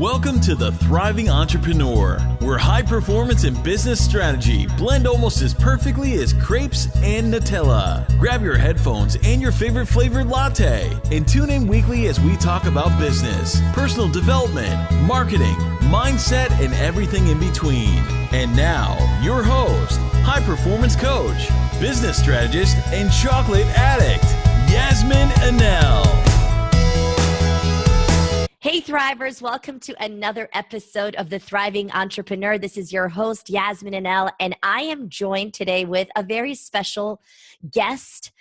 Welcome to The Thriving Entrepreneur, where high performance and business strategy blend almost as perfectly as crepes and Nutella. Grab your headphones and your favorite flavored latte and tune in weekly as we talk about business, personal development, marketing, mindset, and everything in between. And now, your host, high performance coach, business strategist, and chocolate addict, Yasmin Inal. Hey Thrivers, welcome to another episode of The Thriving Entrepreneur. This is your host, Yasmin Inal, and I am joined today with a very special guest,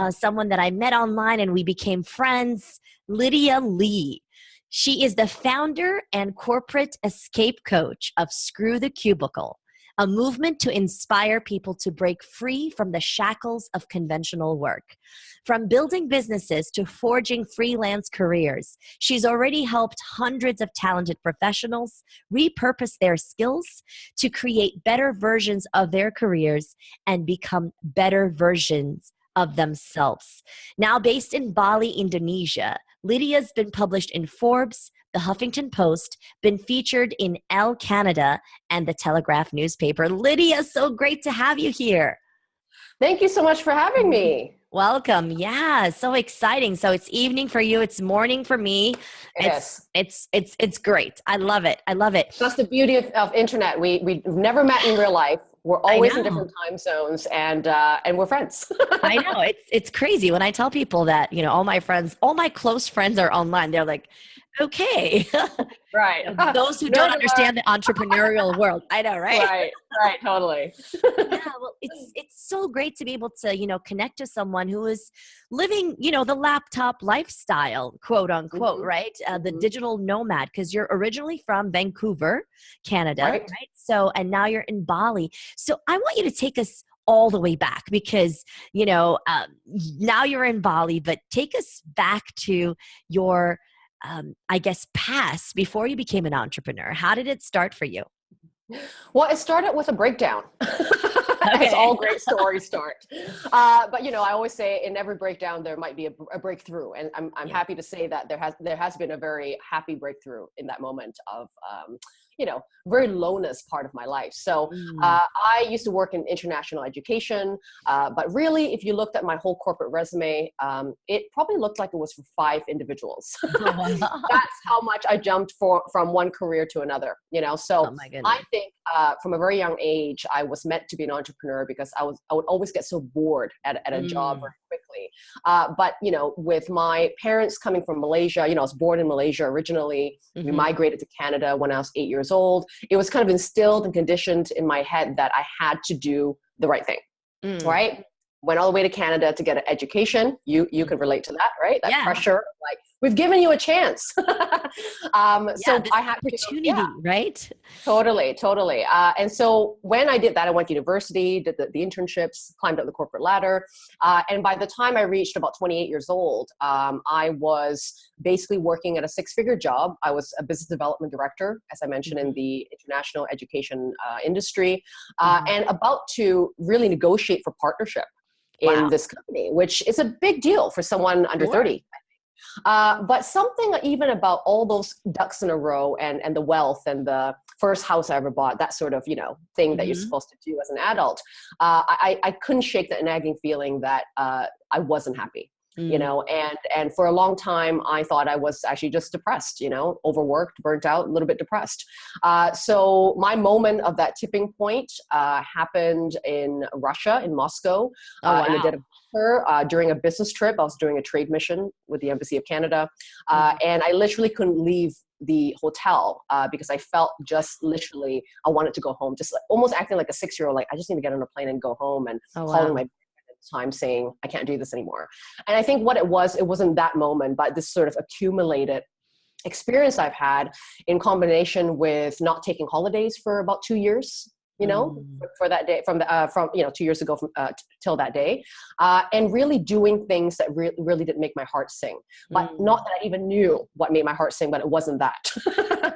someone that I met online and we became friends, Lydia Lee. She is the founder and corporate escape coach of Screw the Cubicle, a movement to inspire people to break free from the shackles of conventional work. From building businesses to forging freelance careers, she's already helped hundreds of talented professionals repurpose their skills to create better versions of their careers and become better versions of themselves. Now based in Bali, Indonesia, Lydia's been published in Forbes, the Huffington Post, been featured in Elle Canada and the Telegraph newspaper. Lydia, so great to have you here. Thank you so much for having me. Welcome. Yeah, so exciting. So it's evening for you. It's morning for me. Yes. It's great. I love it. I love it. That's the beauty of internet. We've never met in real life. We're always in different time zones and we're friends. I know. It's crazy when I tell people that, you know, all my close friends are online. They're like, okay. Right. Those who don't understand the entrepreneurial world. I know, right? Right, totally. Yeah, well, it's so great to be able to, you know, connect to someone who is living, you know, the laptop lifestyle, quote unquote, right? The digital nomad, because you're originally from Vancouver, Canada, right? So, and now you're in Bali. So I want you to take us all the way back because, you know, now you're in Bali, but take us back to your I guess, past before you became an entrepreneur. How did it start for you? Well, it started with a breakdown. As all great stories start. But, you know, I always say in every breakdown, there might be a breakthrough. And I'm happy to say that there has been a very happy breakthrough in that moment of, you know, very lowness part of my life. So I used to work in international education, but really, if you looked at my whole corporate resume, it probably looked like it was for 5 individuals. That's how much I jumped from one career to another, you know? So I think from a very young age, I was meant to be an entrepreneur because I would always get so bored at a job very quickly. But, you know, with my parents coming from Malaysia, you know, I was born in Malaysia originally. We migrated to Canada when I was 8 years old. It was kind of instilled and conditioned in my head that I had to do the right thing, right? Went all the way to Canada to get an education. You can relate to that, right? That pressure, like, we've given you a chance. So I had opportunity, right? Totally. And so when I did that, I went to university, did the internships, climbed up the corporate ladder. And by the time I reached about 28 years old, I was basically working at a 6-figure job. I was a business development director, as I mentioned, in the international education industry, and about to really negotiate for partnership in this company, which is a big deal for someone under 30. But something even about all those ducks in a row and the wealth and the first house I ever bought, that sort of, you know, thing that you're supposed to do as an adult. I couldn't shake that nagging feeling that I wasn't happy. You know, and for a long time, I thought I was actually just depressed, you know, overworked, burnt out, a little bit depressed. So my moment of that tipping point happened in Russia, in Moscow, in the dead of winter, during a business trip. I was doing a trade mission with the Embassy of Canada, and I literally couldn't leave the hotel because I felt just literally I wanted to go home, just like, almost acting like a 6-year-old, like I just need to get on a plane and go home, and calling my time saying I can't do this anymore. And I think what it wasn't that moment, but this sort of accumulated experience I've had in combination with not taking holidays for about 2 years, you know, for that day, from 2 years ago till that day, and really doing things that really didn't make my heart sing. But not that I even knew what made my heart sing, but it wasn't that.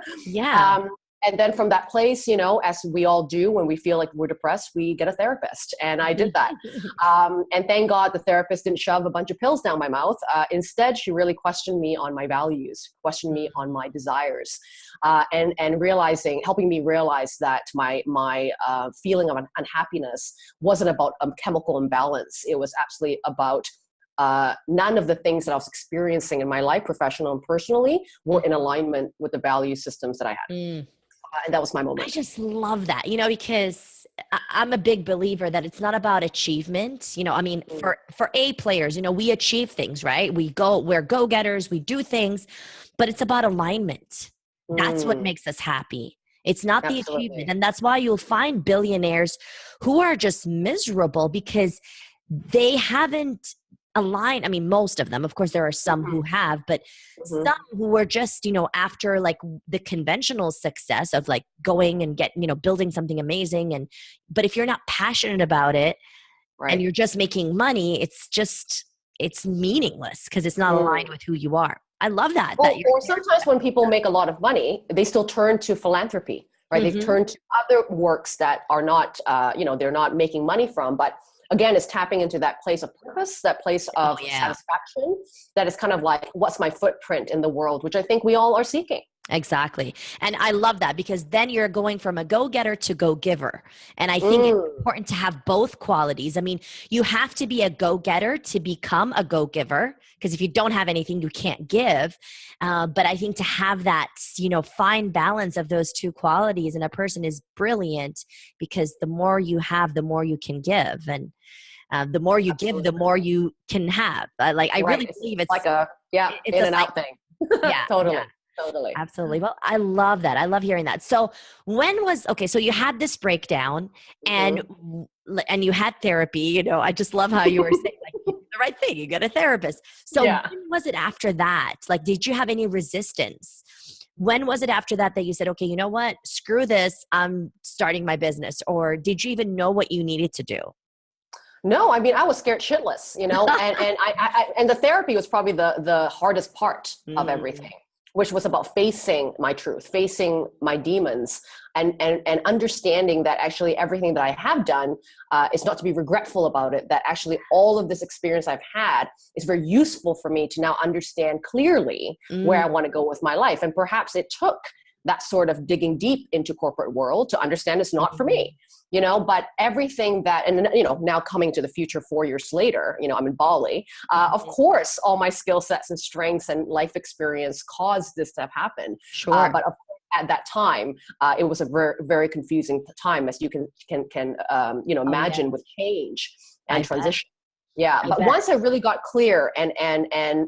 And then from that place, as we all do when we feel like we're depressed, we get a therapist. And I did that. And thank God the therapist didn't shove a bunch of pills down my mouth. Instead, she really questioned me on my values, questioned me on my desires, and helping me realize that my feeling of unhappiness wasn't about a chemical imbalance. It was absolutely about none of the things that I was experiencing in my life, professional and personally, were in alignment with the value systems that I had. And that was my moment. I just love that, because I'm a big believer that it's not about achievement. For A players, we achieve things, right? We're go-getters, we do things, but it's about alignment. That's what makes us happy. It's not the achievement. And that's why you'll find billionaires who are just miserable because they haven't aligned. Most of them, of course, there are some who have, but some who were just, after like the conventional success of like going and building something amazing. But if you're not passionate about it and you're just making money, it's meaningless because it's not aligned with who you are. I love that. Or sometimes when people make a lot of money, they still turn to philanthropy, right? They've turned to other works that are not, they're not making money from, but again, it's tapping into that place of purpose, that place of satisfaction, that is kind of like, what's my footprint in the world, which I think we all are seeking. Exactly. And I love that because then you're going from a go-getter to go-giver. And I think it's important to have both qualities. You have to be a go-getter to become a go-giver, because if you don't have anything, you can't give. But I think to have that, fine balance of those two qualities in a person is brilliant, because the more you have, the more you can give. And the more you give, the more you can have. I really believe it's like in and out thing. Yeah. Totally. Yeah. Totally. Absolutely. Well, I love that. I love hearing that. So so you had this breakdown and you had therapy, I just love how you were saying like you did the right thing. You got a therapist. So when was it after that? Like, did you have any resistance? When was it after that you said, okay, you know what, screw this, I'm starting my business? Or did you even know what you needed to do? No, I was scared shitless, and and the therapy was probably the hardest part of everything, which was about facing my truth, facing my demons, and understanding that actually everything that I have done is not to be regretful about it, that actually all of this experience I've had is very useful for me to now understand clearly where I want to go with my life. And perhaps it took that sort of digging deep into corporate world to understand it's not for me, but everything that, and now coming to the future 4 years later, I'm in Bali, of course, all my skill sets and strengths and life experience caused this to have happened. Sure. But of course, at that time, it was a very, very confusing time, as you can imagine, with change and transition. Yeah. But once I really got clear and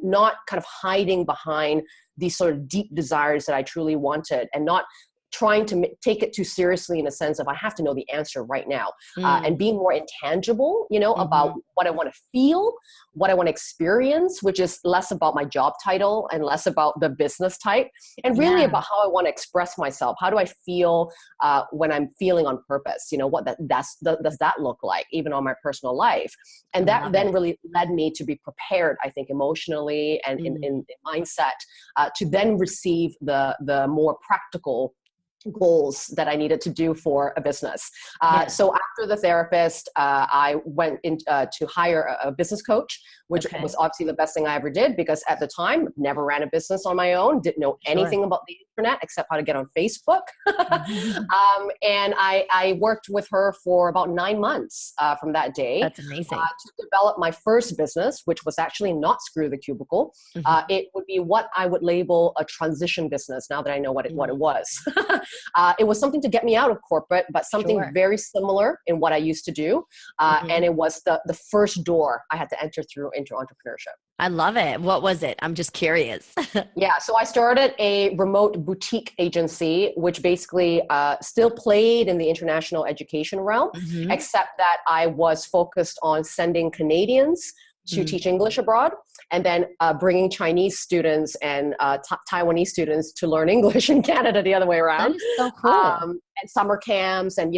not kind of hiding behind these sort of deep desires that I truly wanted, and not trying to take it too seriously in a sense of I have to know the answer right now, and being more intangible, about what I want to feel, what I want to experience, which is less about my job title and less about the business type, and really about how I want to express myself. How do I feel when I'm feeling on purpose? What does that look like, even on my personal life? And that then really led me to be prepared, I think, emotionally and in mindset, to then receive the more practical goals that I needed to do for a business. So after the therapist, I went in to hire a business coach, which was obviously the best thing I ever did, because at the time, never ran a business on my own, didn't know anything about the internet except how to get on Facebook. And I worked with her for about 9 months from that day. That's amazing. To develop my first business, which was actually not Screw the Cubicle. It would be what I would label a transition business, now that I know what it was. It was something to get me out of corporate, but something very similar in what I used to do. And it was the first door I had to enter through into entrepreneurship. I love it. What was it? I'm just curious. So I started a remote boutique agency, which basically still played in the international education realm, except that I was focused on sending Canadians to teach English abroad, and then bringing Chinese students and Taiwanese students to learn English in Canada the other way around. That is so cool. And summer camps and,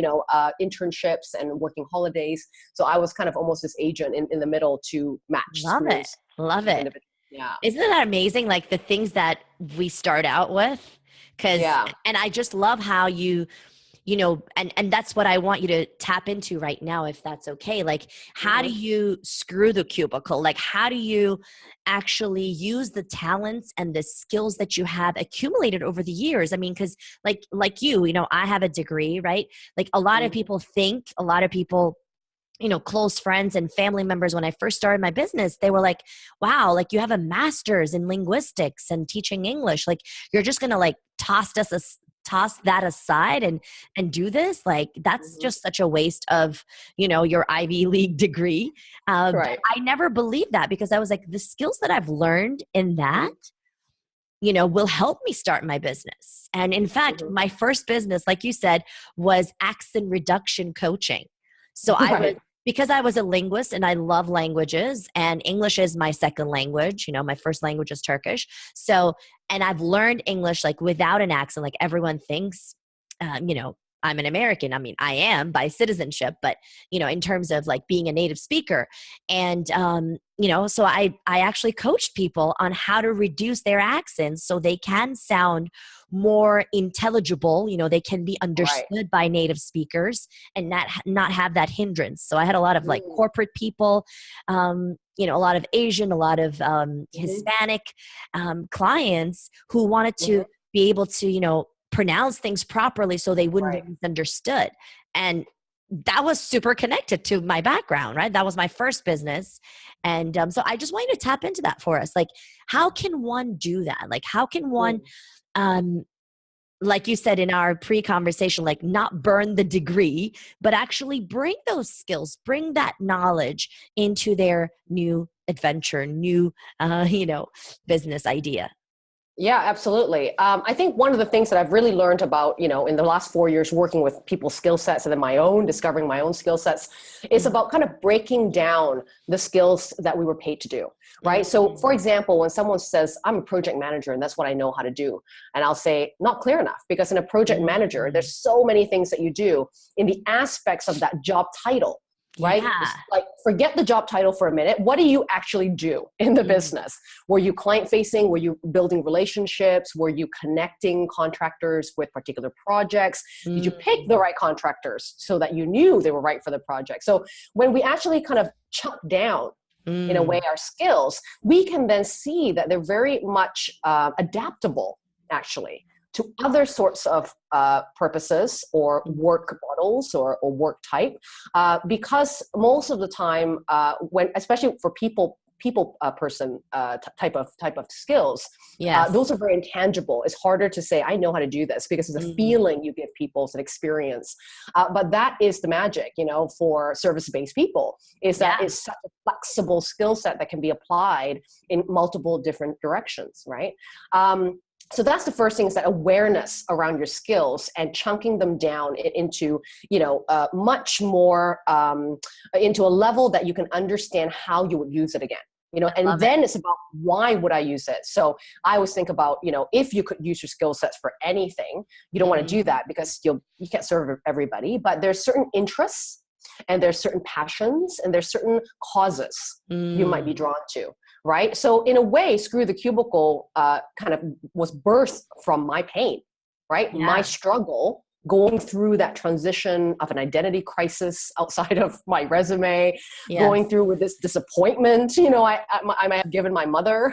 internships and working holidays. So I was kind of almost this agent in the middle to match. Love it. Yeah. Isn't that amazing? Like the things that we start out with Yeah. And I just love how and that's what I want you to tap into right now, if that's okay. Like, how do you screw the cubicle? Like, how do you actually use the talents and the skills that you have accumulated over the years? I mean, because like I have a degree, right? Like a lot of people close friends and family members, when I first started my business, they were like, wow, like you have a master's in linguistics and teaching English. Like you're just going to like toss that aside and do this. Like that's just such a waste of, your Ivy League degree. Right. But I never believed that, because I was like, the skills that I've learned in that, will help me start my business. And in fact, my first business, like you said, was accent reduction coaching. So because I was a linguist and I love languages, and English is my second language, my first language is Turkish. So, and I've learned English like without an accent. Like everyone thinks, I'm an American. I mean, I am by citizenship, but, in terms of like being a native speaker. And, so I actually coached people on how to reduce their accents so they can sound more intelligible. They can be understood by native speakers and not have that hindrance. So I had a lot of like corporate people, a lot of Asian, a lot of Hispanic clients who wanted to be able to, pronounce things properly so they wouldn't be misunderstood. And that was super connected to my background, right? That was my first business. And so I just want you to tap into that for us. Like, how can one do that? Like, how can one, like you said in our pre-conversation, like not burn the degree, but actually bring those skills, bring that knowledge into their new adventure, new, business idea? Yeah, absolutely. I think one of the things that I've really learned about, in the last 4 years working with people's skill sets and then discovering my own skill sets is about kind of breaking down the skills that we were paid to do, right? So for example, when someone says, I'm a project manager and that's what I know how to do. And I'll say, not clear enough, because in a project manager, there's so many things that you do in the aspects of that job title. Right? Yeah. Like, forget the job title for a minute. What do you actually do in the business? Were you client facing? Were you building relationships? Were you connecting contractors with particular projects? Did you pick the right contractors so that you knew they were right for the project? So when we actually kind of chunk down in a way our skills, we can then see that they're very much adaptable, actually, to other sorts of purposes or work models or work type, because most of the time, especially for people person type of skills, those are very intangible. It's harder to say, I know how to do this, because it's a feeling you give people, it's an experience. But that is the magic, for service-based people, is that it's such a flexible skill set that can be applied in multiple different directions, right? So that's the first thing, is that awareness around your skills and chunking them down into, much more into a level that you can understand how you would use it again. And then it's about, why would I use it? So I always think about, if you could use your skill sets for anything, you don't want to do that, because you can't serve everybody, but there's certain interests and there's certain passions and there's certain causes you might be drawn to. Right. So in a way, Screw the Cubicle kind of was birthed from my pain, right? Yeah. My struggle going through that transition of an identity crisis outside of my resume, going through with this disappointment, I might have given my mother,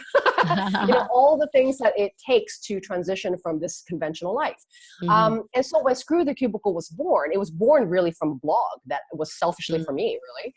all the things that it takes to transition from this conventional life. And so when Screw the Cubicle was born, it was born really from a blog that was selfishly for me, really.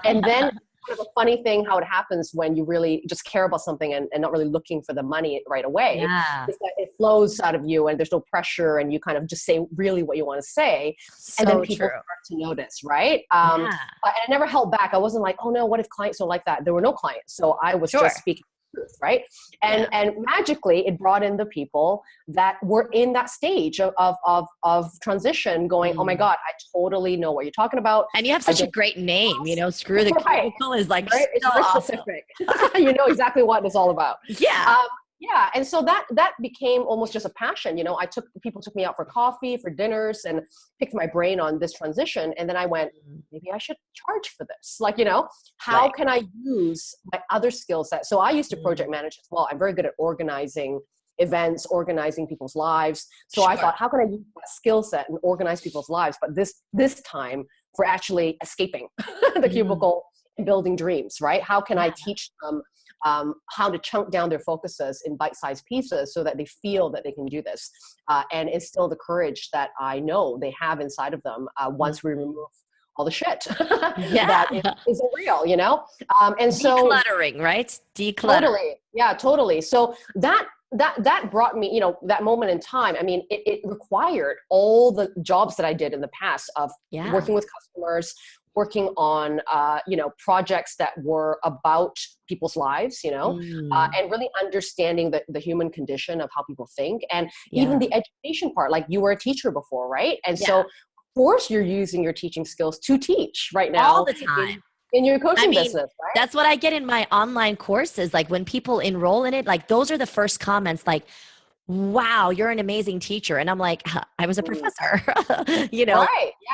And then kind of a funny thing how it happens when you really just care about something and not really looking for the money right away. Is that it flows out of you and there's no pressure, and you kind of just say really what you want to say. So and then people start to notice, right? And I never held back. I wasn't like, oh no, what if clients don't like that? There were no clients. So I was just speaking truth, right? And magically it brought in the people that were in that stage of transition, going, oh my God, I totally know what you're talking about. And you have such a great name, Screw the Cubicle is like, right? It's very specific. You know exactly what it's all about. Yeah. And so that became almost just a passion. People took me out for coffee, for dinners, and picked my brain on this transition. And then I went, maybe I should charge for this. Like, how can I use my other skill set? So I used to project manage as well. I'm very good at organizing, events, organizing people's lives. So I thought, how can I use that skill set and organize people's lives? But this time for actually escaping the cubicle and building dreams, right? How can I teach them how to chunk down their focuses in bite-sized pieces so that they feel that they can do this and instill the courage that I know they have inside of them once we remove all the shit that isn't real, you know? And so decluttering, right? Decluttering. Totally. Yeah, totally. So that brought me, you know, that moment in time. I mean, it required all the jobs that I did in the past of working with customers, working on, you know, projects that were about people's lives, you know, and really understanding the human condition of how people think, and even the education part. Like, you were a teacher before, right? And so, of course, you're using your teaching skills to teach right now. All the time. In your coaching business, right? That's what I get in my online courses. Like, when people enroll in it, like, those are the first comments, like, wow, you're an amazing teacher. And I'm like, I was a professor, you know,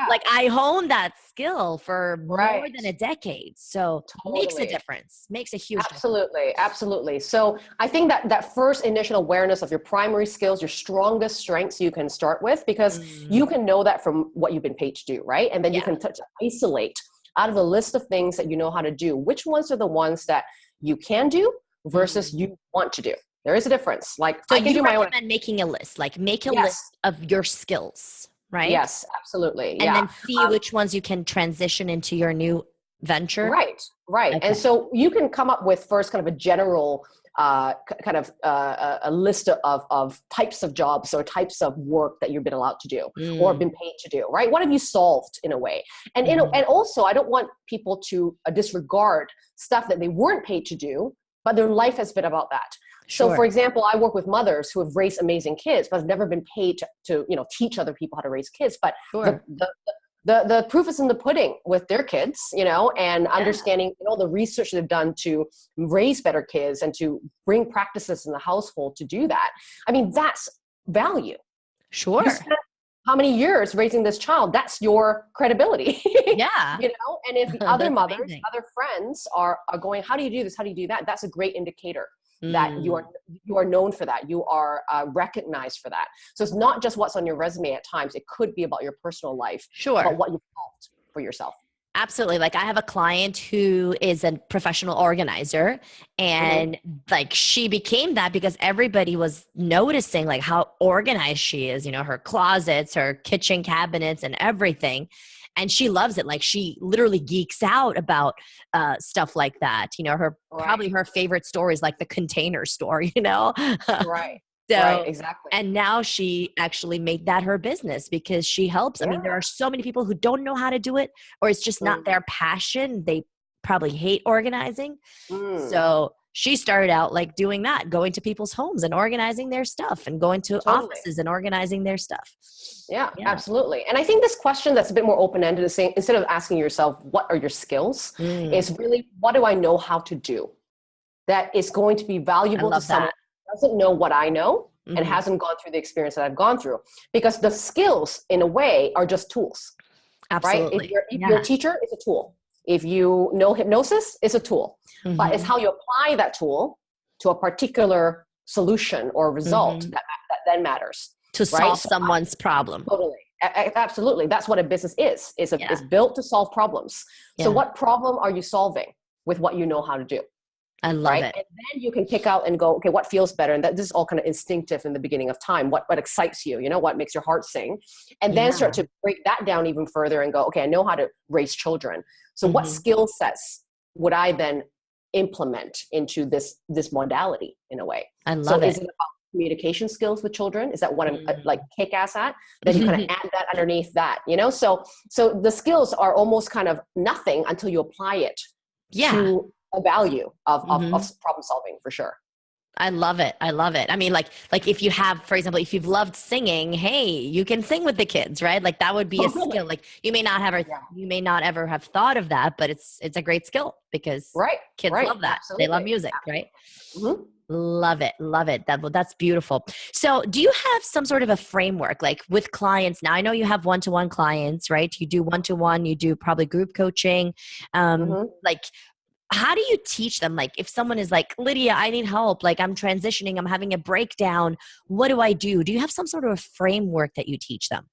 like, I honed that skill for more than a decade. So makes a difference, makes a huge difference. Absolutely. So I think that first initial awareness of your primary skills, your strongest strengths you can start with, because you can know that from what you've been paid to do, right? And then you can isolate out of the list of things that you know how to do, which ones are the ones that you can do versus you want to do. There is a difference. Like, so I can you do my own. recommend making a list, like make a list of your skills, right? Yes, absolutely. And then see which ones you can transition into your new venture. Right. Okay. And so you can come up with first kind of a general a list of types of jobs or types of work that you've been allowed to do or been paid to do, right? What have you solved in a way? And and also, I don't want people to disregard stuff that they weren't paid to do, but their life has been about that. Sure. So, for example, I work with mothers who have raised amazing kids, but have never been paid to you know, teach other people how to raise kids. But the proof is in the pudding with their kids, you know, and understanding, you know, the research they've done to raise better kids and to bring practices in the household to do that. I mean, that's value. Sure. You spent how many years raising this child? That's your credibility. Yeah. You know, and if other mothers, other friends are going, how do you do this? How do you do that? That's a great indicator that you are known for that. You are recognized for that. So it's not just what's on your resume at times. It could be about your personal life. Sure. About what you've solved for yourself. Absolutely. Like, I have a client who is a professional organizer, and like, she became that because everybody was noticing like how organized she is, you know, her closets, her kitchen cabinets and everything. And she loves it. Like, she literally geeks out about stuff like that. You know, probably her favorite store is like the Container Store, you know? Right. So, right, exactly. And now she actually made that her business because she helps. I mean, there are so many people who don't know how to do it, or it's just not their passion. They probably hate organizing. So she started out like doing that, going to people's homes and organizing their stuff, and going to offices and organizing their stuff. Yeah, absolutely. And I think this question that's a bit more open-ended is saying, instead of asking yourself, what are your skills, is really, what do I know how to do that is going to be valuable to someone who doesn't know what I know and hasn't gone through the experience that I've gone through? Because the skills, in a way, are just tools. Absolutely. Right? If you're a teacher, it's a tool. If you know hypnosis, it's a tool. But it's how you apply that tool to a particular solution or result that then matters. To solve someone's problem. Totally. Absolutely. That's what a business is. It's built to solve problems. So what problem are you solving with what you know how to do? I love it. And then you can pick out and go, okay, what feels better? And this is all kind of instinctive in the beginning of time. What excites you? You know, what makes your heart sing? And then start to break that down even further and go, okay, I know how to raise children. So what skill sets would I then implement into this modality in a way? I love it. Is it about communication skills with children? Is that what I'm like kick-ass at? Then you kind of add that underneath that, you know? So the skills are almost kind of nothing until you apply it to a value of problem solving, for sure. I love it. I love it. I mean, like if you have, for example, if you've loved singing, hey, you can sing with the kids, right? Like, that would be a skill. Like, you may not ever have thought of that, but it's a great skill because kids love that. Absolutely. They love music, right? Love it. Love it. That's beautiful. So do you have some sort of a framework, like with clients? Now, I know you have one-to-one clients, right? You do one-to-one, you do probably group coaching. Like, how do you teach them? Like if someone is like, Lydia, I need help. Like I'm transitioning, I'm having a breakdown. What do I do? Do you have some sort of a framework that you teach them?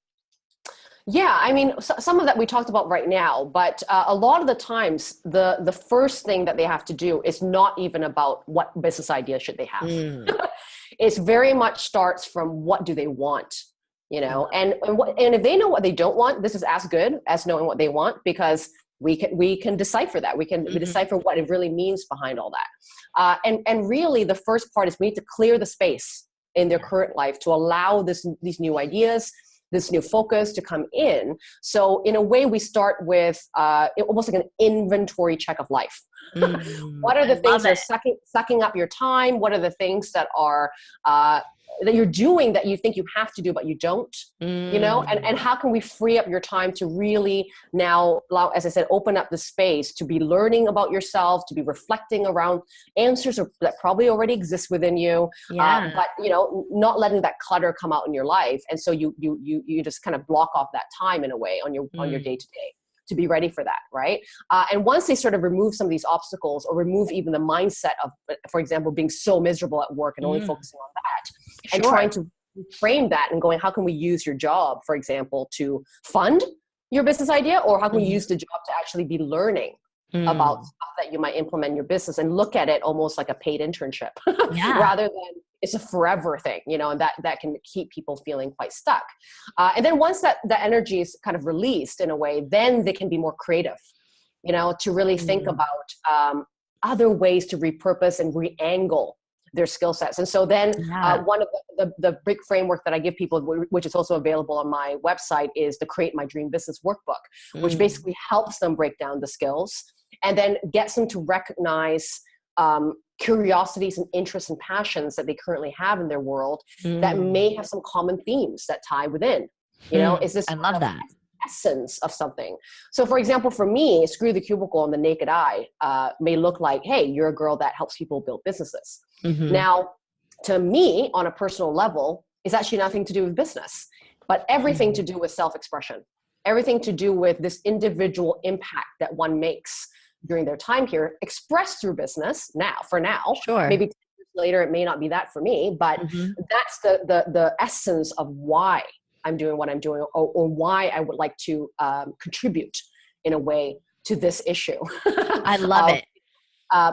Yeah, I mean, some of that we talked about right now, but a lot of the times, the first thing that they have to do is not even about what business idea should they have. It's very much starts from what do they want, you know, and if they know what they don't want, this is as good as knowing what they want, because we can decipher that. We decipher what it really means behind all that. And really, the first part is we need to clear the space in their current life to allow these new ideas, this new focus to come in. So in a way, we start with almost like an inventory check of life. What are the things that are sucking up your time? What are the things that are that you're doing that you think you have to do, but you don't, you know? And how can we free up your time to really now allow, as I said, open up the space to be learning about yourself, to be reflecting around answers that probably already exist within you, but, you know, not letting that clutter come out in your life. And so you just kind of block off that time in a way on your day-to-day to be ready for that, right? And once they sort of remove some of these obstacles, or remove even the mindset of, for example, being so miserable at work and only focusing on that, and trying to frame that and going, how can we use your job, for example, to fund your business idea? Or how can we use the job to actually be learning about stuff that you might implement in your business, and look at it almost like a paid internship rather than it's a forever thing, you know, and that can keep people feeling quite stuck. And then once that energy is kind of released in a way, then they can be more creative, you know, to really think about other ways to repurpose and re-angle their skill sets. And so then one of the big framework that I give people, which is also available on my website, is the Create My Dream Business Workbook, which basically helps them break down the skills and then gets them to recognize curiosities and interests and passions that they currently have in their world that may have some common themes that tie within. You know, is this I love that essence of something? So for example, for me, Screw the Cubicle on the naked eye may look like, hey, you're a girl that helps people build businesses. Now, to me, on a personal level, it's actually nothing to do with business, but everything to do with self-expression, everything to do with this individual impact that one makes during their time here, expressed through business for now. Maybe 10 years later, it may not be that for me, but that's the essence of why I'm doing what I'm doing, or why I would like to contribute in a way to this issue. I love it.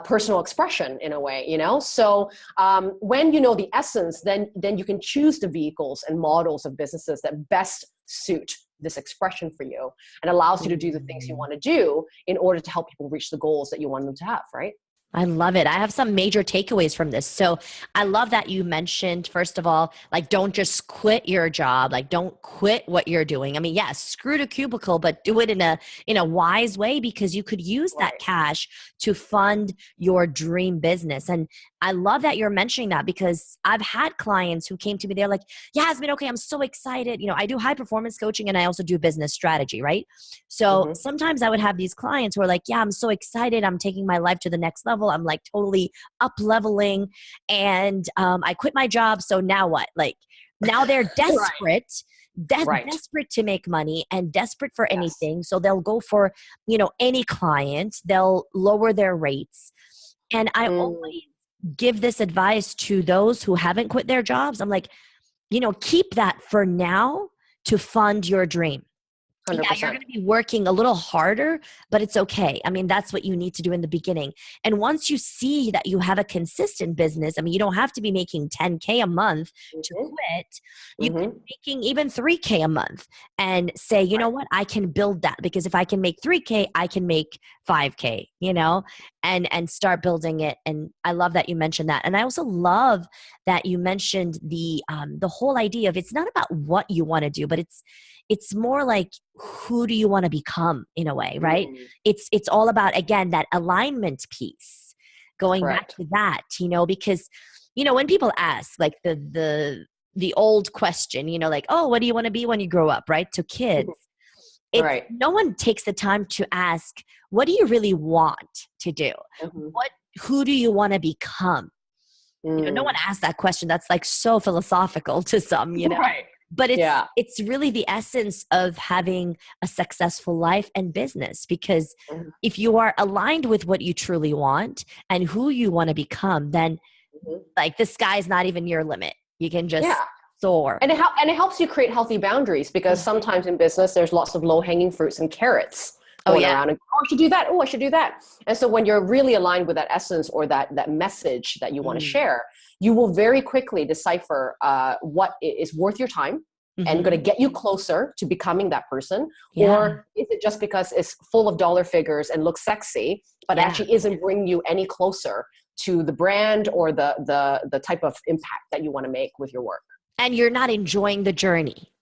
Personal expression in a way, you know? So when you know the essence, then you can choose the vehicles and models of businesses that best suit this expression for you, and allows you to do the things you want to do in order to help people reach the goals that you want them to have, right? I love it. I have some major takeaways from this. So I love that you mentioned, first of all, like, don't just quit your job. Like, don't quit what you're doing. I mean, yes, screw the cubicle, but do it in a wise way, because you could use that cash to fund your dream business. And I love that you're mentioning that, because I've had clients who came to me, they're like, Yasmin, okay, I'm so excited. You know, I do high performance coaching and I also do business strategy, right? So sometimes I would have these clients who are like, yeah, I'm so excited. I'm taking my life to the next level. I'm like totally up leveling, and I quit my job. So now what? Like, now they're desperate, desperate to make money and desperate for anything. So they'll go for, you know, any client. They'll lower their rates. And I always give this advice to those who haven't quit their jobs. I'm like, you know, keep that for now to fund your dream. 100%. Yeah, you're going to be working a little harder, but it's okay. I mean, that's what you need to do in the beginning. And once you see that you have a consistent business, I mean, you don't have to be making 10K a month to quit. You can be making even 3K a month and say, you know what, I can build that, because if I can make 3K, I can make 5K, you know, and start building it. And I love that you mentioned that. And I also love that you mentioned the whole idea of, it's not about what you want to do, but it's more like, who do you want to become, in a way, right? It's all about, again, that alignment piece, going back to that, you know, because, you know, when people ask, like the old question, you know, like, oh, what do you want to be when you grow up, right? To kids, no one takes the time to ask, what do you really want to do? Who do you want to become? You know, no one asks that question. That's like so philosophical to some, you know? But Yeah. it's really the essence of having a successful life and business, because Mhm. if you are aligned with what you truly want and who you want to become, then Mhm. like the sky's not even your limit. You can just Yeah. soar. And it helps you create healthy boundaries, because sometimes in business, there's lots of low hanging fruits and carrots Oh, going yeah. around. And, oh, I should do that. Oh, I should do that. And so when you're really aligned with that essence or that message that you want to share, you will very quickly decipher what is worth your time and going to get you closer to becoming that person. Yeah. Or is it just because it's full of dollar figures and looks sexy, but actually isn't bringing you any closer to the brand or the type of impact that you want to make with your work? And you're not enjoying the journey.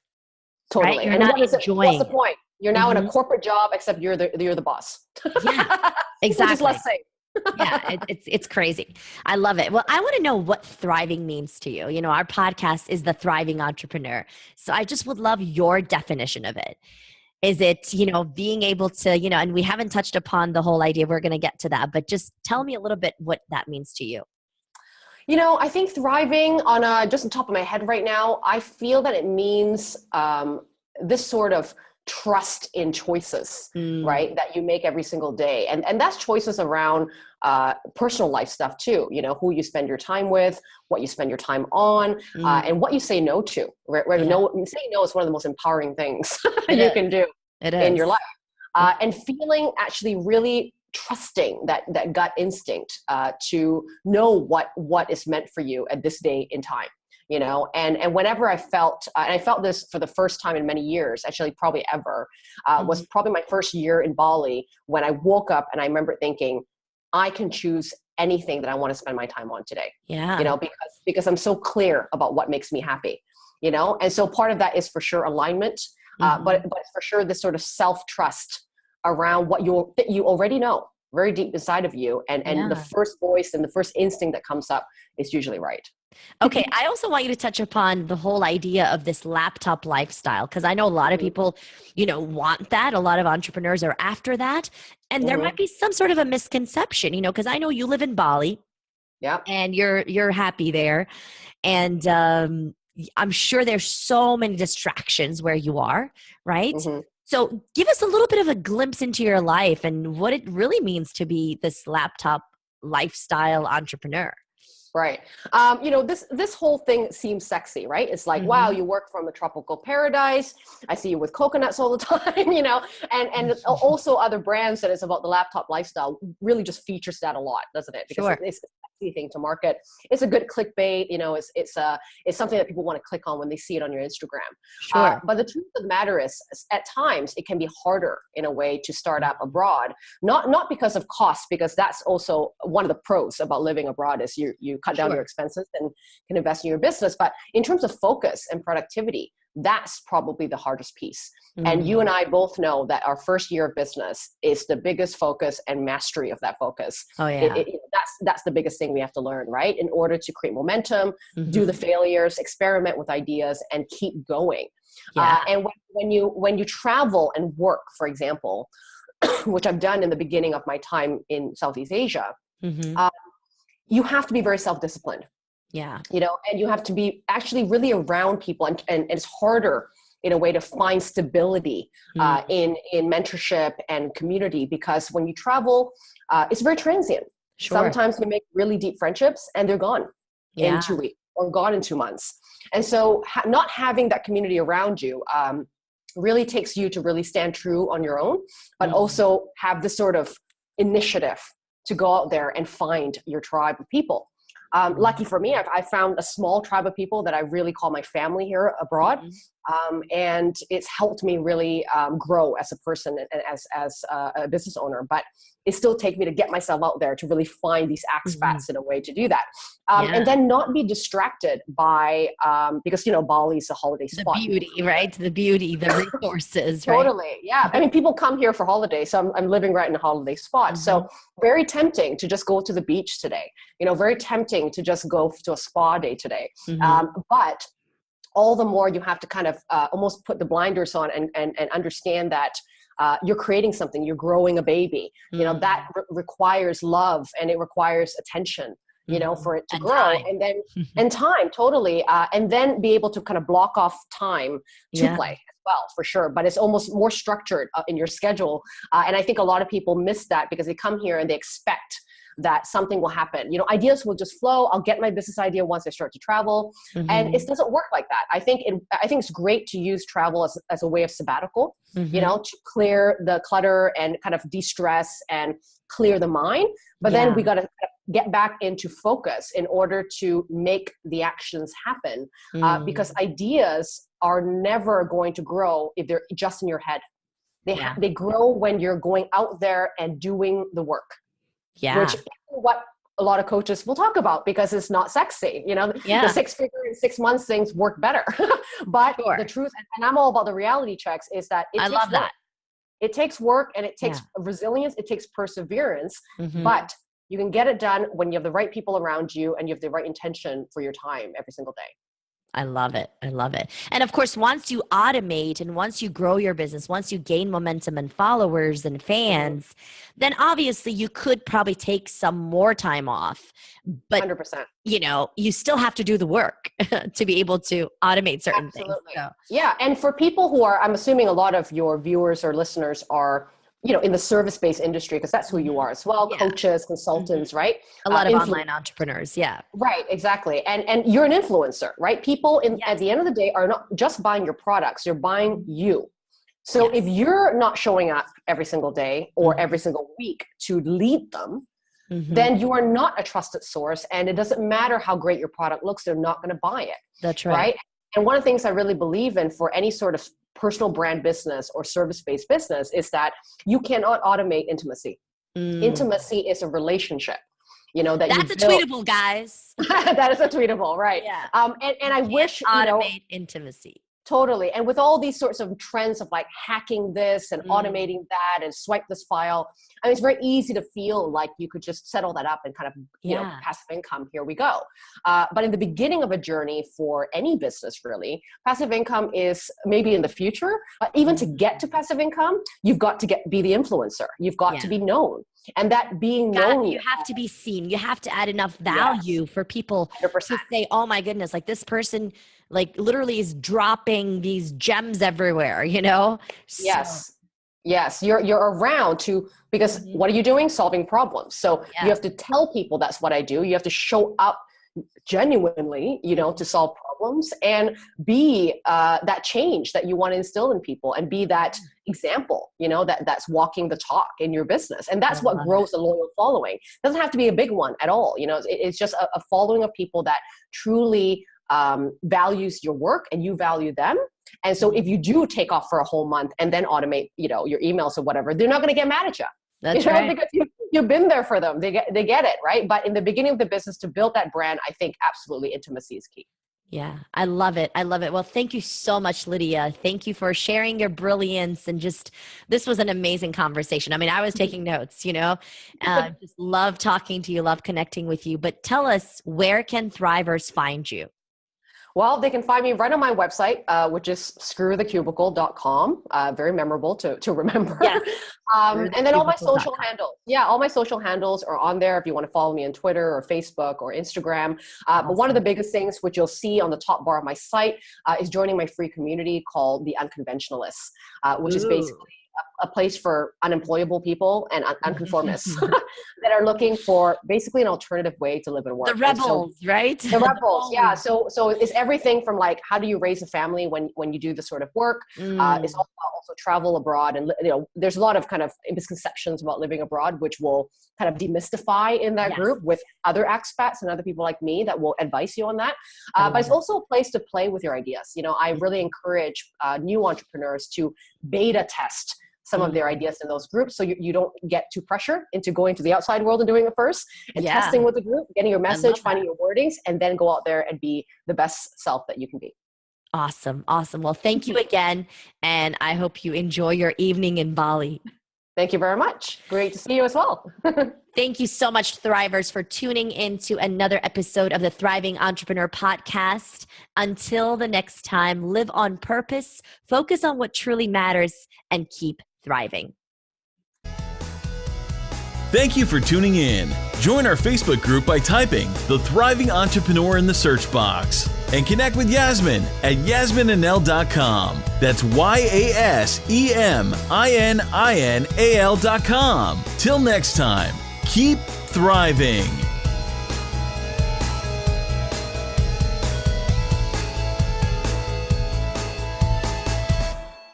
Totally. Right? You're And not what's enjoying the point? You're now in a corporate job, except you're the boss. Yeah, exactly. Which is less safe. Yeah, it's crazy. I love it. Well, I want to know what thriving means to you. You know, our podcast is The Thriving Entrepreneur. So I just would love your definition of it. Is it, you know, being able to, you know, and we haven't touched upon the whole idea. We're going to get to that, but just tell me a little bit what that means to you. You know, I think thriving just on top of my head right now, I feel that it means this sort of trust in choices, right? That you make every single day. And that's choices around personal life stuff too, you know, who you spend your time with, what you spend your time on, and what you say no to. Saying no is one of the most empowering things you can do in your life. And feeling actually really trusting that gut instinct to know what is meant for you at this day in time, you know. And whenever I felt, and I felt this for the first time in many years, actually probably ever, was probably my first year in Bali, when I woke up and I remember thinking, I can choose anything that I want to spend my time on today. Yeah. You know, because I'm so clear about what makes me happy, you know. And so part of that is for sure alignment, but it's for sure this sort of self-trust around what you already know very deep inside of you. And the first voice and the first instinct that comes up is usually right. Okay. I also want you to touch upon the whole idea of this laptop lifestyle, because I know a lot of people, you know, want that. A lot of entrepreneurs are after that. And there might be some sort of a misconception, you know, because I know you live in Bali. Yeah. And you're happy there. And I'm sure there's so many distractions where you are, right? So give us a little bit of a glimpse into your life and what it really means to be this laptop lifestyle entrepreneur. Right. You know, this whole thing seems sexy, right? It's like, wow, you work from a tropical paradise. I see you with coconuts all the time, you know, and also other brands that is about the laptop lifestyle really just features that a lot, doesn't it? Because it's a sexy thing to market. It's a good clickbait, you know, it's something that people want to click on when they see it on your Instagram. Sure. But the truth of the matter is, at times it can be harder in a way to start up abroad, not because of cost, because that's also one of the pros about living abroad is you cut down your expenses and can invest in your business. But in terms of focus and productivity, that's probably the hardest piece. And you and I both know that our first year of business is the biggest focus and mastery of that focus. Oh, yeah. That's the biggest thing we have to learn, right? In order to create momentum, do the failures, experiment with ideas, and keep going. Yeah. And when you travel and work, for example, which I've done in the beginning of my time in Southeast Asia, you have to be very self-disciplined. Yeah. You know, and you have to be actually really around people, and it's harder in a way to find stability in mentorship and community, because when you travel, it's very transient. Sure. Sometimes we make really deep friendships and they're gone in 2 weeks or gone in 2 months. And so not having that community around you really takes you to really stand true on your own, but also have this sort of initiative to go out there and find your tribe of people. Lucky for me, I found a small tribe of people that I really call my family here abroad. And it's helped me really grow as a person and as a business owner. But it still takes me to get myself out there to really find these expats in a way to do that. And then not be distracted by, because, you know, Bali is a holiday spot. The beauty, right? The beauty, the resources, right? Totally, yeah. I mean, people come here for holidays, so I'm living right in a holiday spot. So very tempting to just go to the beach today. You know, very tempting to just go to a spa day today. But all the more you have to kind of almost put the blinders on and understand that you're creating something, you're growing a baby. You know, that requires love and it requires attention. for it to And grow. time. And then, and time, totally. And then be able to kind of block off time to play as well, for sure. But it's almost more structured in your schedule. And I think a lot of people miss that because they come here and they expect that something will happen. Ideas will just flow. I'll get my business idea once I start to travel. And it doesn't work like that. I think it's great to use travel as a way of sabbatical, to clear the clutter and kind of de-stress and clear the mind. But then we got to get back into focus in order to make the actions happen. Because ideas are never going to grow if they're just in your head. They grow when you're going out there and doing the work. Which is what a lot of coaches will talk about because it's not sexy. The 6-figure in 6 months things work better. But the truth, and I'm all about the reality checks, is that it takes work. It takes work and it takes resilience. It takes perseverance, but you can get it done when you have the right people around you and you have the right intention for your time every single day. I love it. I love it. And of course, once you automate and once you grow your business, once you gain momentum and followers and fans, then obviously you could probably take some more time off. But 100%. You still have to do the work to be able to automate certain things. So. Yeah. And for people who I'm assuming a lot of your viewers or listeners are in the service-based industry, because that's who you are as well, coaches, consultants, right? A lot of online entrepreneurs, Right, exactly. And you're an influencer, right? People at the end of the day are not just buying your products, they're buying you. So if you're not showing up every single day or every single week to lead them, then you are not a trusted source, and it doesn't matter how great your product looks, they're not going to buy it. That's right. Right? And one of the things I really believe in for any sort of personal brand business or service-based business is that you cannot automate intimacy. Intimacy is a relationship, that's a tweetable, guys. That is a tweetable, right? Yeah. And I wish, automate intimacy. Totally. And with all these sorts of trends of like hacking this and automating that and swipe this file, it's very easy to feel like you could just set all that up and kind of, passive income, here we go. But in the beginning of a journey for any business, really, passive income is maybe in the future, but even to get to passive income, you've got to be the influencer. You've got to be known. And that being known. You have to be seen. You have to add enough value for people 100%. to say, oh my goodness, like this person literally is dropping these gems everywhere, Yes, you're around because what are you doing? Solving problems. So you have to tell people that's what I do. You have to show up genuinely, to solve problems and be that change that you want to instill in people and be that example, that's walking the talk in your business. And that's what grows a loyal following. It doesn't have to be a big one at all. It's just a following of people that truly values your work and you value them. And so if you do take off for a whole month and then automate, your emails or whatever, they're not going to get mad at you. That's right. Because you've been there for them. They get it, right? But in the beginning of the business, to build that brand, I think absolutely intimacy is key. Yeah, I love it. I love it. Well, thank you so much, Lydia. Thank you for sharing your brilliance and this was an amazing conversation. I was taking notes, just love talking to you, love connecting with you, but tell us, where can Thrivers find you? Well, they can find me right on my website, which is screwthecubicle.com. Very memorable to remember. Yes. And then all my social handles. Yeah, all my social handles are on there if you want to follow me on Twitter or Facebook or Instagram. Awesome. But one of the biggest things, which you'll see on the top bar of my site, is joining my free community called The Unconventionalists, which is basically a place for unemployable people and unconformists that are looking for basically an alternative way to live and work. The rebels, right? The rebels, yeah. So it's everything from like, how do you raise a family when you do this sort of work? It's all about also travel abroad, and there's a lot of kind of misconceptions about living abroad, which will kind of demystify in that group with other expats and other people like me that will advise you on that. But it's also a place to play with your ideas. I really encourage new entrepreneurs to beta test some of their ideas in those groups, so you don't get too pressured into going to the outside world and doing it first, and testing with the group, getting your message, finding your wordings, and then go out there and be the best self that you can be. Awesome. Well, thank you again, and I hope you enjoy your evening in Bali. Thank you very much. Great to see you as well. Thank you so much, Thrivers, for tuning into another episode of the Thriving Entrepreneur Podcast. Until the next time, live on purpose, focus on what truly matters, and keep thriving. Thank you for tuning in. Join our Facebook group by typing The Thriving Entrepreneur in the search box. And connect with Yasmin at yasmininal.com. That's YASEMININAL.com. Till next time, keep thriving.